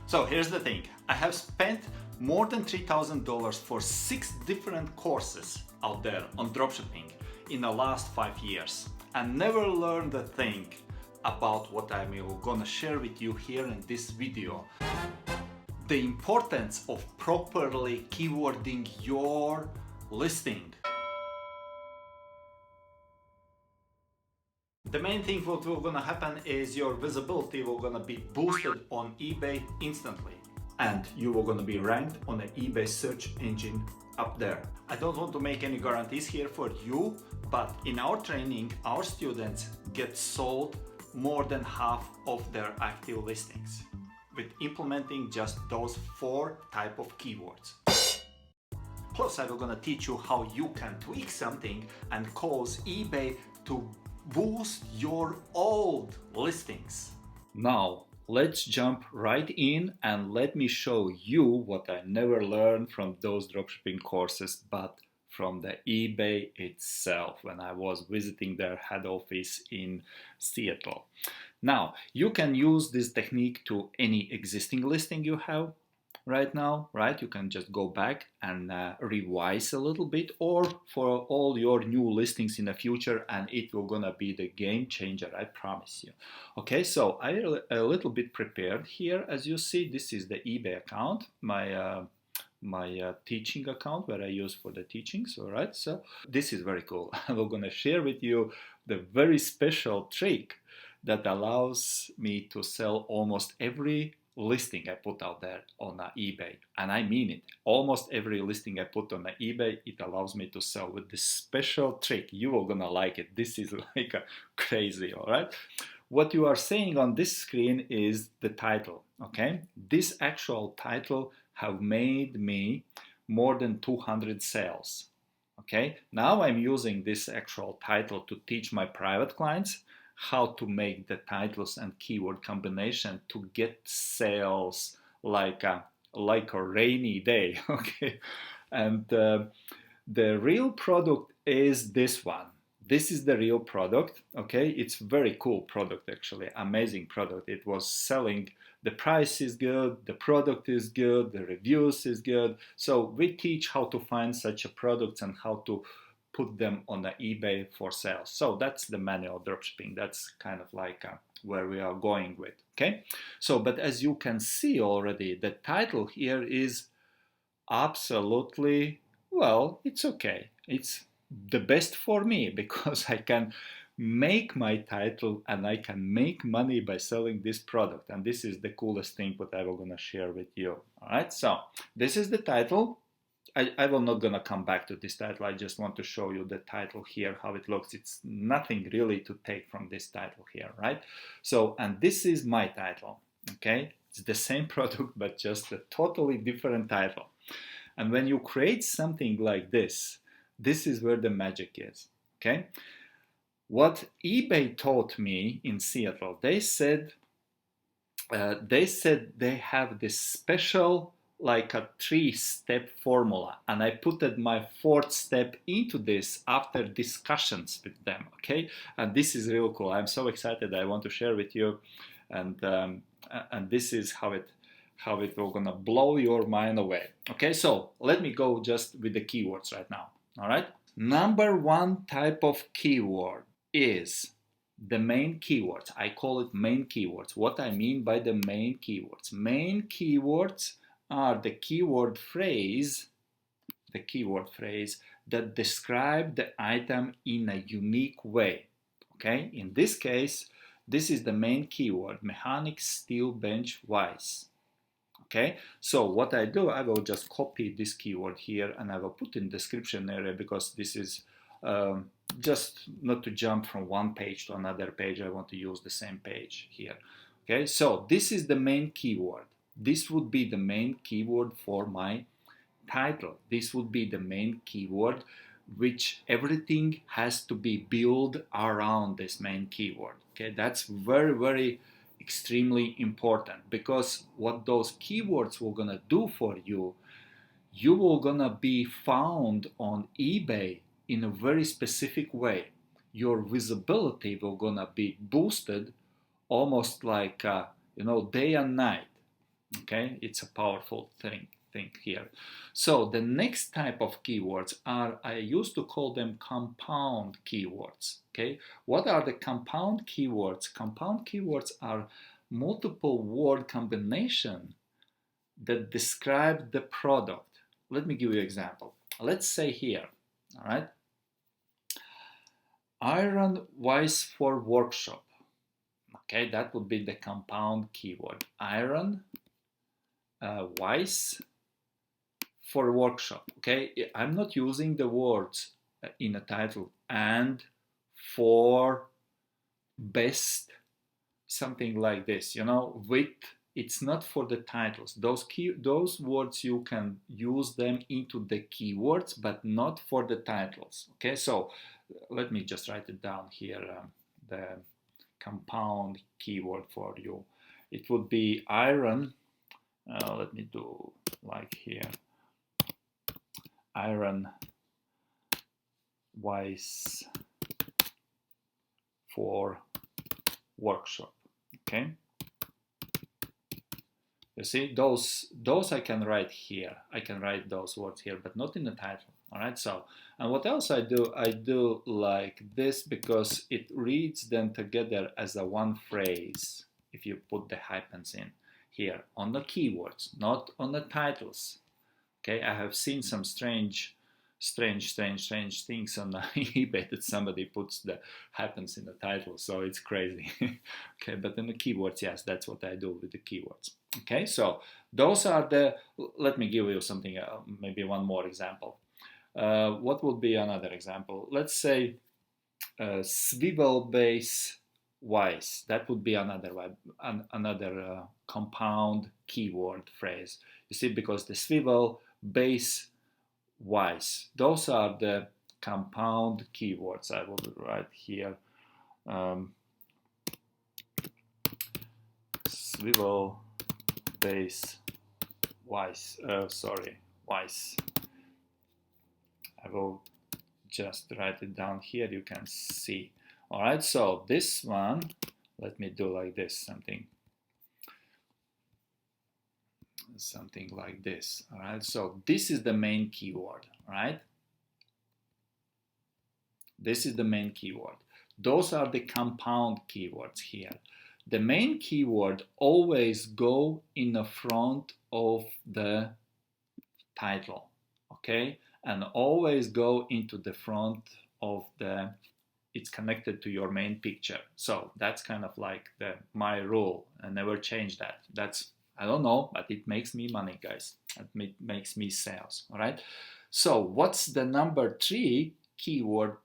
So here's the thing, I have spent more than $3,000 for 6 different courses out there on dropshipping in the last 5 years and never learned a thing about what I'm gonna share with you here in this video. The importance of properly keywording your listing. The main thing what will gonna happen is your visibility will gonna be boosted on eBay instantly, and you will gonna be ranked on the eBay search engine up there. I don't want to make any guarantees here for you, but in our training, our students get sold more than half of their active listings with implementing just those 4 type of keywords. Plus, I'm gonna teach you how you can tweak something and cause eBay to boost your old listings. Now, let's jump right in and let me show you what I never learned from those dropshipping courses, but from the eBay itself when I was visiting their head office in Seattle. Now, you can use this technique to any existing listing you have right now, right? You can just go back and revise a little bit, or for all your new listings in the future, and it will gonna be the game changer, I promise you. Okay, so I'm a little bit prepared here. As you see, this is the eBay account, my teaching account where I use for the teachings. All right, so this is very cool. I'm gonna share with you the very special trick that allows me to sell almost every listing I put out there on eBay, and I mean it. Almost every listing I put on eBay, it allows me to sell with this special trick. You are gonna like it. This is like crazy. All right, what you are seeing on this screen is the title. Okay, this actual title have made me more than 200 sales. Okay, now I'm using this actual title to teach my private clients how to make the titles and keyword combination to get sales like a rainy day. Okay, and the real product is this one. This is the real product. Okay, it's very cool product, actually, amazing product. It was selling. The price is good, the product is good, the reviews is good. So we teach how to find such a product and how to put them on the eBay for sales. So that's the manual dropshipping. That's kind of like where we are going with. Okay, so but as you can see already, the title here is absolutely, well, it's okay. It's the best for me because I can make my title and I can make money by selling this product, and this is the coolest thing what I will gonna share with you. All right, so this is the title. I will not gonna come back to this title. I just want to show you the title here, how it looks. It's nothing really to take from this title here, right? So, and this is my title. Okay, it's the same product but just a totally different title. And when you create something like this, this is where the magic is. Okay, what eBay taught me in Seattle, they said they have this special like a 3-step formula, and I put my 4th step into this after discussions with them. Okay, and this is real cool. I'm so excited. I want to share with you, and this is how it will gonna blow your mind away. Okay, so let me go just with the keywords right now. All right, number 1 type of keyword is the main keywords. I call it main keywords. What I mean by the main keywords? Main keywords are the keyword phrase that describe the item in a unique way. Okay, in this case, this is the main keyword: mechanic, steel bench, vise. Okay, so what I do, I will just copy this keyword here and I will put in description area, because this is just not to jump from one page to another page. I want to use the same page here. Okay, so this is the main keyword. This would be the main keyword for my title. This would be the main keyword, which everything has to be built around this main keyword. Okay, that's very, very extremely important, because what those keywords will gonna do for you, you will gonna be found on eBay in a very specific way. Your visibility will gonna be boosted almost like day and night. Okay, it's a powerful thing here. So the next type of keywords are, I used to call them compound keywords. Okay, what are the compound keywords? Compound keywords are multiple word combination that describe the product. Let me give you an example. Let's say here, all right, iron wise for workshop. Okay, that would be the compound keyword. Iron wise for workshop. Okay, I'm not using the words in a title and for best, something like this, you know, with, it's not for the titles. Those words you can use them into the keywords, but not for the titles. Okay, so let me just write it down here. The compound keyword for you, it would be iron. Let me do like here, iron wise for workshop. Okay, you see, those I can write here. I can write those words here, but not in the title. All right, so, and what else I do like this, because it reads them together as a one phrase if you put the hyphens in here on the keywords, not on the titles. Okay, I have seen some strange things on eBay that somebody puts the happens in the title, so it's crazy. Okay, but in the keywords, yes, that's what I do with the keywords. Okay, so those are the, let me give you something, maybe one more example. What would be another example? Let's say swivel base wise. That would be another compound keyword phrase. You see, because the swivel base wise, those are the compound keywords. I will write here swivel base wise, wise. I will just write it down here, you can see. All right, so this one, let me do like this, something like this. All right, so this is the main keyword. All right, this is the main keyword. Those are the compound keywords here. The main keyword always go in the front of the title, okay, and always go into the front of the, it's connected to your main picture. So that's kind of like my rule. I never change that. That's, I don't know, but it makes me money, guys. It makes me sales. All right, so what's the number 3 keyword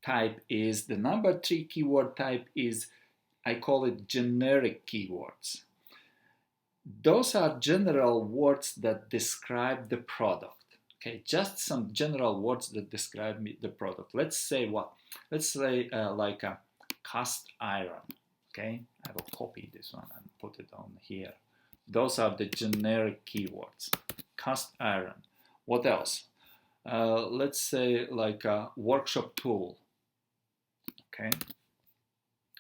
type? Is the number 3 keyword type is, I call it generic keywords. Those are general words that describe the product. Okay, just some general words that describe the product. Let's say what? Let's say like a cast iron. Okay, I will copy this one and put it on here. Those are the generic keywords. Cast iron. What else? Let's say like a workshop tool. Okay,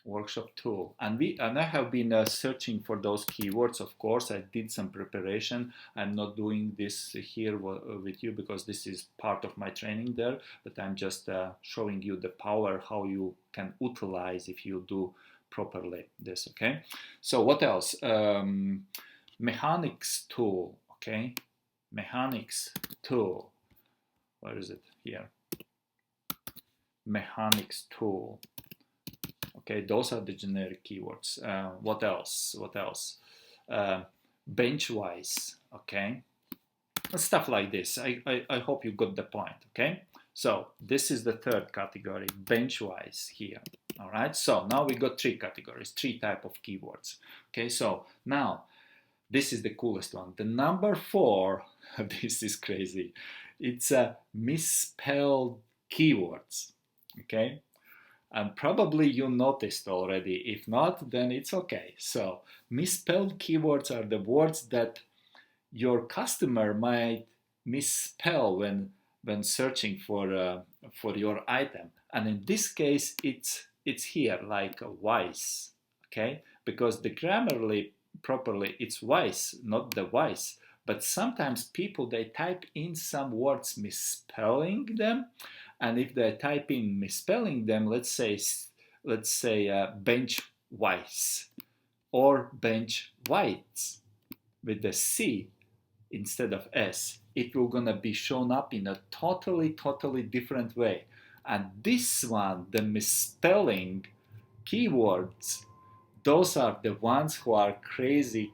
workshop tool, and I have been searching for those keywords. Of course, I did some preparation. I'm not doing this here with you because this is part of my training there, but I'm just showing you the power, how you can utilize if you do properly this. Okay, so what else? Mechanics tool. Okay, mechanics tool, where is it here? Mechanics tool. Okay, those are the generic keywords. What else? Benchwise, okay? Stuff like this. I hope you got the point, okay? So this is the third category, benchwise here. All right, so now we got 3 categories, 3 type of keywords. Okay, so now this is the coolest one. The number 4, this is crazy. It's a misspelled keywords, okay? And probably you noticed already. If not, then it's okay. So misspelled keywords are the words that your customer might misspell when searching for your item. And in this case, it's here like a wise, okay? Because the grammarly properly, it's wise, not the wise. But sometimes people, they type in some words misspelling them, and if they type in misspelling them, let's say bench wise or bench whites with the C instead of S, it will gonna be shown up in a totally different way. And this one, the misspelling keywords, those are the ones who are crazy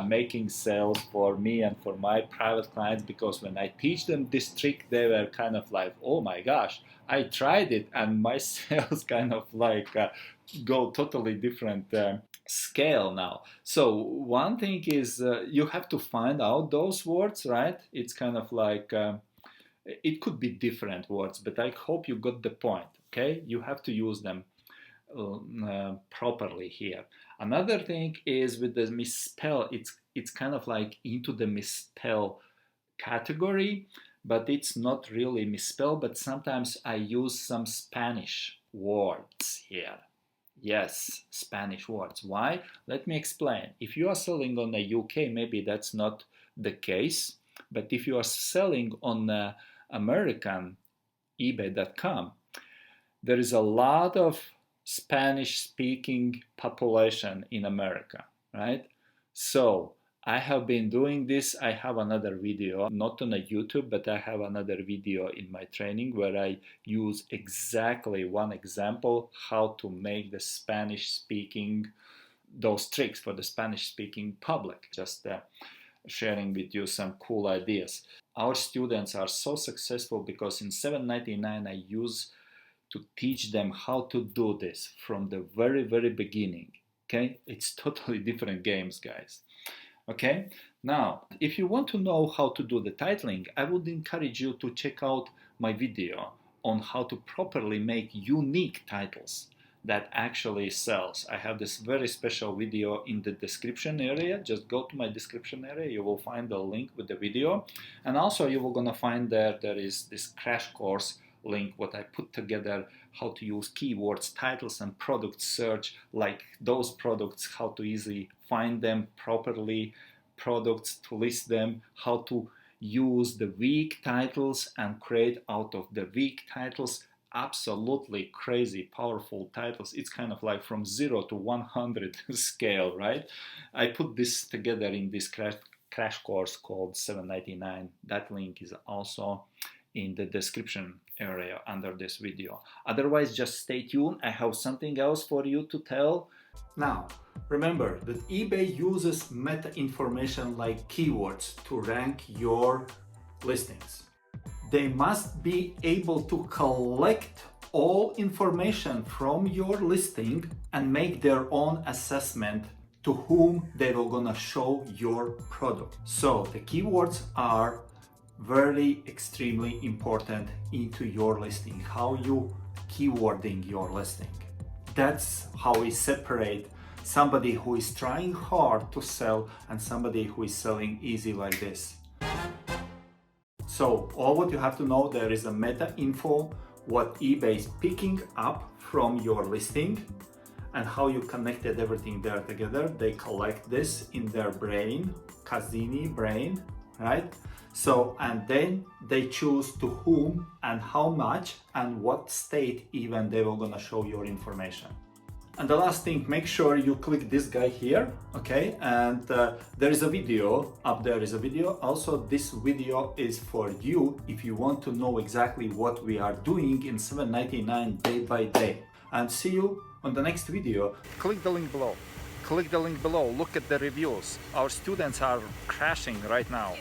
making sales for me and for my private clients, because when I teach them this trick, they were kind of like, oh my gosh, I tried it and my sales kind of like go totally different scale now. So one thing is you have to find out those words, right? It's kind of like it could be different words, but I hope you got the point. Okay, you have to use them properly here. Another thing is with the misspell, it's kind of like into the misspell category, but it's not really misspell, but sometimes I use some Spanish words here. Yes, Spanish words. Why? Let me explain. If you are selling on the UK, maybe that's not the case, but if you are selling on American eBay.com, there is a lot of Spanish-speaking population in America, right? So I have been doing this. I have another video, not on a YouTube, but I have another video in my training where I use exactly one example how to make the Spanish-speaking, those tricks for the Spanish-speaking public. Just sharing with you some cool ideas. Our students are so successful because in $7.99 I use to teach them how to do this from the very beginning. Okay, it's totally different games, guys. Okay, now if you want to know how to do the titling, I would encourage you to check out my video on how to properly make unique titles that actually sells. I have this very special video in the description area. Just go to my description area, you will find the link with the video, and also you will gonna find there is this crash course link what I put together, how to use keywords, titles and product search, like those products, how to easily find them properly, products to list them, how to use the weak titles and create out of the weak titles absolutely crazy powerful titles. It's kind of like from 0 to 100 scale, right? I put this together in this crash course called $7.99. That link is also in the description area under this video. Otherwise, just stay tuned. I have something else for you to tell. Now, remember that eBay uses meta information like keywords to rank your listings. They must be able to collect all information from your listing and make their own assessment to whom they will gonna show your product. So the keywords are very extremely important into your listing, how you keywording your listing. That's how we separate somebody who is trying hard to sell and somebody who is selling easy like this. So all what you have to know, there is a meta info, what eBay is picking up from your listing and how you connected everything there together. They collect this in their brain, Cassini brain, right? So, and then they choose to whom and how much and what state even they were gonna show your information. And the last thing, make sure you click this guy here, okay? And there is a video, up there is a video. Also, this video is for you if you want to know exactly what we are doing in $7.99 day by day. And see you on the next video. Click the link below. Click the link below, look at the reviews. Our students are crashing right now.